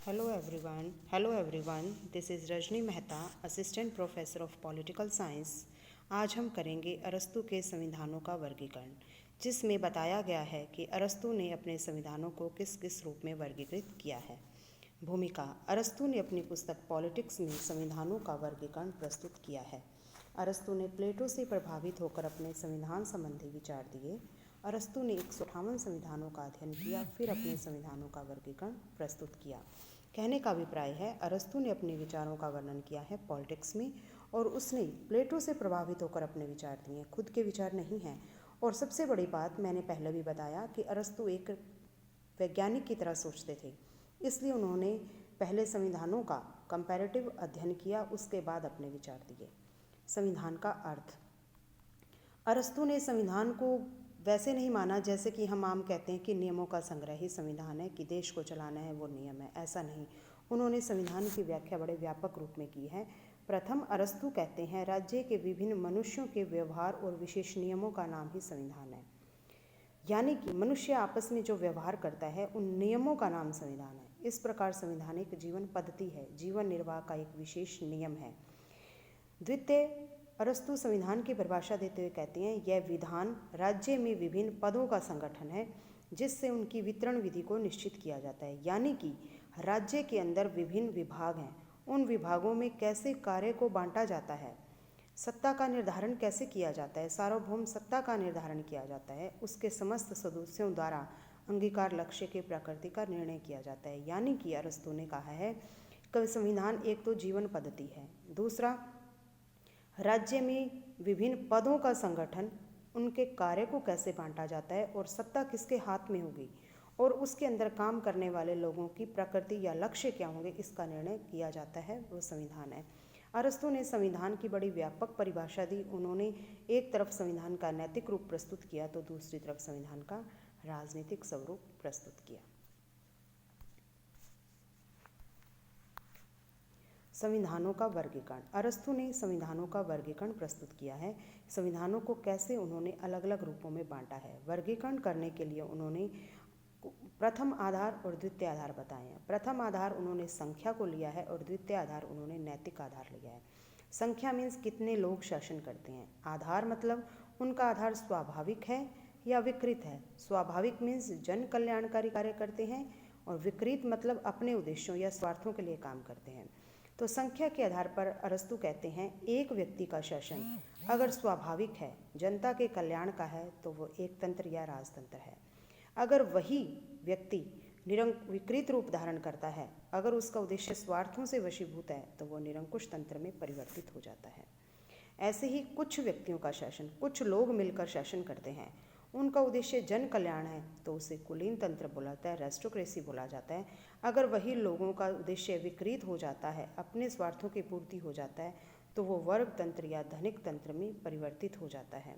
Hello everyone. This is Rajni Mehta, assistant professor of political science. आज हम करेंगे अरस्तू के संविधानों का वर्गीकरण, जिसमें बताया गया है कि अरस्तू ने अपने संविधानों को किस किस रूप में वर्गीकृत किया है। भूमिका: अरस्तू ने अपनी पुस्तक पॉलिटिक्स में संविधानों का वर्गीकरण प्रस्तुत किया है। अरस्तू ने प्लेटो से प्रभावित होकर अपने संविधान संबंधी विचार दिए। अरस्तू ने 158 संविधानों का अध्ययन किया, फिर अपने संविधानों का वर्गीकरण प्रस्तुत किया। कहने का अभिप्राय है, अरस्तू ने अपने विचारों का वर्णन किया है पॉलिटिक्स में, और उसने प्लेटो से प्रभावित होकर अपने विचार दिए, खुद के विचार नहीं हैं। और सबसे बड़ी बात, मैंने पहले भी बताया कि अरस्तू एक वैज्ञानिक की तरह सोचते थे, इसलिए उन्होंने पहले संविधानों का कंपैरेटिव अध्ययन किया, उसके बाद अपने विचार दिए। संविधान का अर्थ: अरस्तू ने संविधान को वैसे नहीं माना जैसे कि हम आम कहते हैं कि नियमों का संग्रह ही संविधान है, कि देश को चलाना है वो नियम है। ऐसा नहीं, उन्होंने संविधान की व्याख्या बड़े व्यापक रूप में की है। प्रथम, अरस्तू कहते हैं राज्य के विभिन्न मनुष्यों के व्यवहार और विशेष नियमों का नाम ही संविधान है। यानी कि मनुष्य आपस में जो व्यवहार करता है उन नियमों का नाम संविधान है। इस प्रकार संविधान एक जीवन पद्धति है, जीवन निर्वाह का एक विशेष नियम है। द्वितीय, अरस्तु संविधान की परिभाषा देते हुए कहते हैं, यह विधान राज्य में विभिन्न पदों का संगठन है, जिससे उनकी वितरण विधि को निश्चित किया जाता है। यानी कि राज्य के अंदर विभिन्न विभाग हैं, उन विभागों में कैसे कार्य को बांटा जाता है, सत्ता का निर्धारण कैसे किया जाता है, सार्वभौम सत्ता का निर्धारण किया जाता है, उसके समस्त सदस्यों द्वारा अंगीकार लक्ष्य के प्रकृति का निर्णय किया जाता है। यानी कि अरस्तु ने कहा है कि संविधान एक तो जीवन पद्धति है, दूसरा राज्य में विभिन्न पदों का संगठन, उनके कार्य को कैसे बांटा जाता है और सत्ता किसके हाथ में होगी और उसके अंदर काम करने वाले लोगों की प्रकृति या लक्ष्य क्या होंगे, इसका निर्णय किया जाता है, वो संविधान है। अरस्तु ने संविधान की बड़ी व्यापक परिभाषा दी। उन्होंने एक तरफ संविधान का नैतिक रूप प्रस्तुत किया तो दूसरी तरफ संविधान का राजनीतिक स्वरूप प्रस्तुत किया। संविधानों का वर्गीकरण: अरस्तु ने संविधानों का वर्गीकरण प्रस्तुत किया है। संविधानों को कैसे उन्होंने अलग अलग रूपों में बांटा है। वर्गीकरण करने के लिए उन्होंने प्रथम आधार और द्वितीय आधार बताए हैं। प्रथम आधार उन्होंने संख्या को लिया है और द्वितीय आधार उन्होंने नैतिक आधार लिया है। संख्या मीन्स कितने लोग शासन करते हैं। आधार मतलब उनका आधार स्वाभाविक है या विकृत है। स्वाभाविक मीन्स जन कल्याणकारी कार्य करते हैं, और विकृत मतलब अपने उद्देश्यों या स्वार्थों के लिए काम करते हैं। तो संख्या के आधार पर अरस्तु कहते हैं, एक व्यक्ति का शासन अगर स्वाभाविक है, जनता के कल्याण का है, तो वो एक तंत्र या राजतंत्र है। अगर वही व्यक्ति विकृत रूप धारण करता है, अगर उसका उद्देश्य स्वार्थों से वशीभूत है, तो वो निरंकुश तंत्र में परिवर्तित हो जाता है। ऐसे ही कुछ व्यक्तियों का शासन, कुछ लोग मिलकर शासन करते हैं, उनका उद्देश्य जन कल्याण है, तो उसे कुलीन तंत्र बोला जाता है, रेस्टोक्रेसी बोला जाता है। अगर वही लोगों का उद्देश्य विकृत हो जाता है, अपने स्वार्थों की पूर्ति हो जाता है, तो वो वर्ग तंत्र या धनिक तंत्र में परिवर्तित हो जाता है।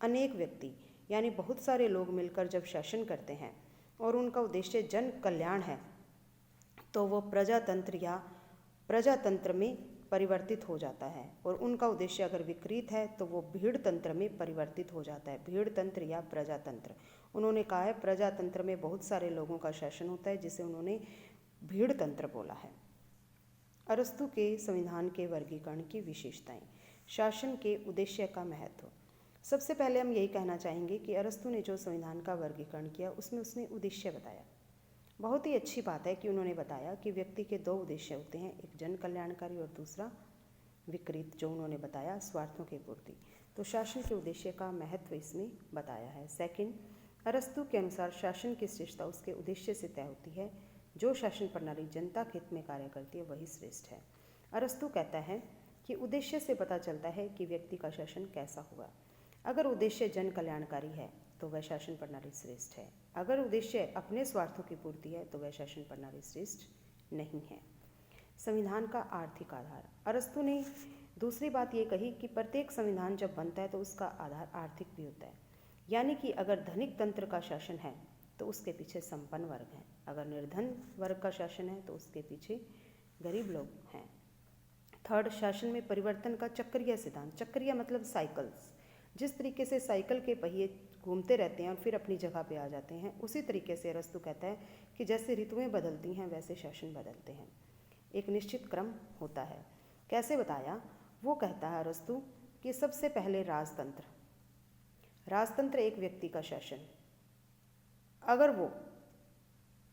अनेक व्यक्ति यानी बहुत सारे लोग मिलकर जब शासन करते हैं और उनका उद्देश्य जन कल्याण है, तो वो प्रजातंत्र या प्रजातंत्र में परिवर्तित हो जाता है। और उनका उद्देश्य अगर विकृत है, तो वो भीड़ तंत्र में परिवर्तित हो जाता है, भीड़ तंत्र या प्रजातंत्र। उन्होंने कहा है प्रजातंत्र में बहुत सारे लोगों का शासन होता है, जिसे उन्होंने भीड़ तंत्र बोला है। अरस्तु के संविधान के वर्गीकरण की विशेषताएं: शासन के उद्देश्य का महत्व। सबसे पहले हम यही कहना चाहेंगे कि अरस्तु ने जो संविधान का वर्गीकरण किया, उसमें उसने उद्देश्य बताया। बहुत ही अच्छी बात है कि उन्होंने बताया कि व्यक्ति के दो उद्देश्य होते हैं, एक जन कल्याणकारी और दूसरा विकृत, जो उन्होंने बताया स्वार्थों की पूर्ति। तो शासन के उद्देश्य का महत्व इसमें बताया है। सेकंड, अरस्तु के अनुसार शासन की श्रेष्ठता उसके उद्देश्य से तय होती है। जो शासन प्रणाली जनता के हित में कार्य करती है वही श्रेष्ठ है। अरस्तु कहता है कि उद्देश्य से पता चलता है कि व्यक्ति का शासन कैसा होगा। अगर उद्देश्य जन कल्याणकारी है तो वह शासन प्रणाली श्रेष्ठ है। अगर उद्देश्य अपने स्वार्थों की पूर्ति है तो वह शासन प्रणाली श्रेष्ठ नहीं है। संविधान का आर्थिक आधार: अरस्तु ने दूसरी बात ये कही कि प्रत्येक संविधान जब बनता है तो उसका आधार आर्थिक भी होता है। यानी कि अगर धनिक तंत्र का शासन है तो उसके पीछे संपन्न वर्ग है, अगर निर्धन वर्ग का शासन है तो उसके पीछे गरीब लोग हैं। थर्ड, शासन में परिवर्तन का चक्रीय सिद्धांत। चक्रीय मतलब साइकिल्स। जिस तरीके से साइकिल के पहिए घूमते रहते हैं और फिर अपनी जगह पे आ जाते हैं। उसी तरीके से अरस्तु कहता है कि जैसे ऋतुएं बदलती हैं वैसे शासन बदलते हैं, एक निश्चित क्रम होता है। कैसे बताया? वो कहता है अरस्तु कि सबसे पहले राजतंत्र, राजतंत्र एक व्यक्ति का शासन, अगर वो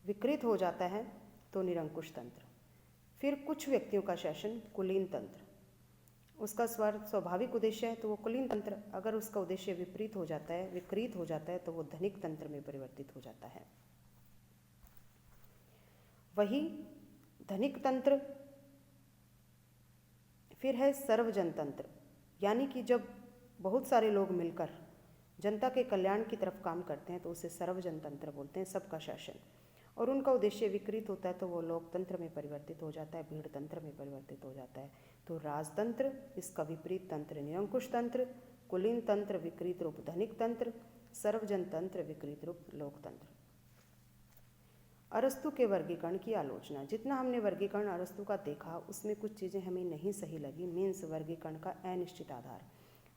विकृत हो जाता है तो निरंकुश तंत्र, फिर कुछ व्यक्तियों का शासन कुलीन तंत्र, उसका स्वाभाविक उद्देश्य है तो वो कुलीन तंत्र, अगर उसका उद्देश्य विपरीत हो जाता है, विकृत हो जाता है तो वो धनिक तंत्र में परिवर्तित हो जाता है। वही धनिक तंत्र फिर है सर्वजन तंत्र, यानी कि जब बहुत सारे लोग मिलकर जनता के कल्याण की तरफ काम करते हैं तो उसे सर्वजन तंत्र बोलते हैं, सबका शासन। और उनका उद्देश्य विकृत होता है तो वो लोकतंत्र में परिवर्तित हो जाता है, भीड़ तंत्र में परिवर्तित हो जाता है। तो राजतंत्र, इसका विपरीत तंत्र निरंकुश तंत्र, कुलीन तंत्र विकृत रूप धनिक तंत्र, सर्वजन तंत्र विकृत रूप लोकतंत्र। अरस्तु के वर्गीकरण की आलोचना। जितना हमने वर्गीकरण अरस्तु का देखा उसमें कुछ चीज़ें हमें नहीं सही लगी। मीन्स वर्गीकरण का अनिश्चित आधार।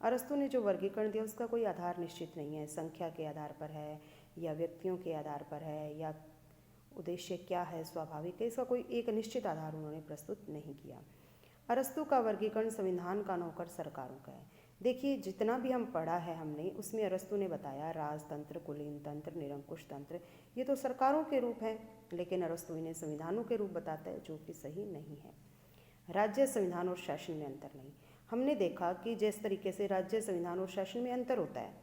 अरस्तु ने जो वर्गीकरण दिया उसका कोई आधार निश्चित नहीं है, संख्या के आधार पर है या व्यक्तियों के आधार पर है या उद्देश्य क्या है स्वाभाविक है, इसका कोई एक निश्चित आधार उन्होंने प्रस्तुत नहीं किया। अरस्तु का वर्गीकरण संविधान का नौकर सरकारों का है। देखिए जितना भी हम पढ़ा है हमने उसमें अरस्तु ने बताया राजतंत्र, कुलीन तंत्र, निरंकुश तंत्र, ये तो सरकारों के रूप हैं, लेकिन अरस्तु इन्हें संविधानों के रूप बताता है, जो कि सही नहीं है। राज्य, संविधान और शासन में अंतर नहीं। हमने देखा कि जिस तरीके से राज्य, संविधान और शासन में अंतर होता है,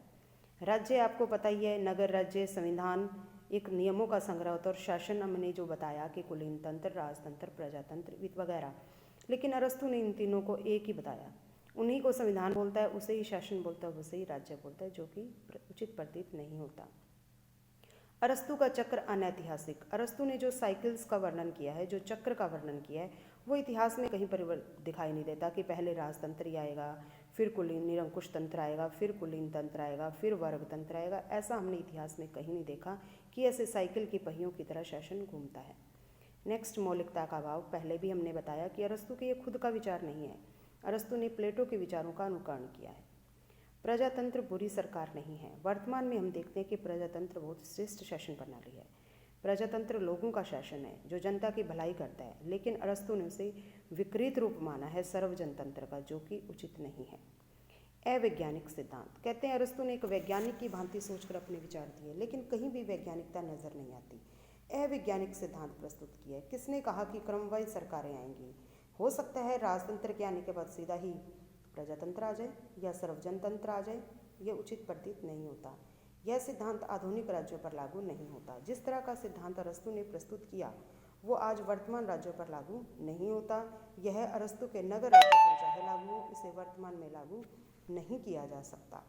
राज्य आपको पता ही है, नगर राज्य, संविधान एक नियमों का संग्रह होता है, और शासन हमने जो बताया कि कुलीन तंत्र, राजतंत्र, प्रजातंत्र वगैरह। लेकिन अरस्तु ने इन तीनों को एक ही बताया, उन्हीं को संविधान बोलता है, उसे ही शासन बोलता है, उसे ही राज्य बोलता है, जो कि उचित प्रतीत नहीं होता। अरस्तु का चक्र अनैतिहासिक। अरस्तु ने जो साइकिल्स का वर्णन किया है, जो चक्र का वर्णन किया है, वो इतिहास में कहीं पर दिखाई नहीं देता कि पहले राजतंत्र ही आएगा, फिर कुलीन निरंकुश तंत्र आएगा, फिर कुलीन तंत्र आएगा, फिर वर्ग तंत्र आएगा। ऐसा हमने इतिहास में कहीं नहीं देखा कि ऐसे साइकिल की पहियों की तरह शासन घूमता है। नेक्स्ट, मौलिकता का अभाव। पहले भी हमने बताया कि अरस्तु के ये खुद का विचार नहीं है, अरस्तु ने प्लेटो के विचारों का अनुकरण किया है। प्रजातंत्र बुरी सरकार नहीं है। वर्तमान में हम देखते हैं कि प्रजातंत्र बहुत श्रेष्ठ शासन प्रणाली है। प्रजातंत्र लोगों का शासन है जो जनता की भलाई करता है, लेकिन अरस्तु ने उसे विकृत रूप माना है सर्वजन तंत्र का, जो कि उचित नहीं है। अवैज्ञानिक सिद्धांत। कहते हैं अरस्तु ने एक वैज्ञानिक की भांति सोचकर अपने विचार दिए, लेकिन कहीं भी वैज्ञानिकता नजर नहीं आती। अवैज्ञानिक सिद्धांत प्रस्तुत किया है। किसने कहा कि क्रमवार सरकारें आएंगी? हो सकता है राजतंत्र के आने के बाद सीधा ही प्रजातंत्र आ जाए या सर्वजन तंत्र आ जाए, यह उचित प्रतीत नहीं होता। यह सिद्धांत आधुनिक राज्यों पर लागू नहीं होता। जिस तरह का सिद्धांत अरस्तु ने प्रस्तुत किया वो आज वर्तमान राज्यों पर लागू नहीं होता। यह अरस्तु के नगर राज्यों पर चाहे लागू हो, इसे वर्तमान में लागू नहीं किया जा सकता।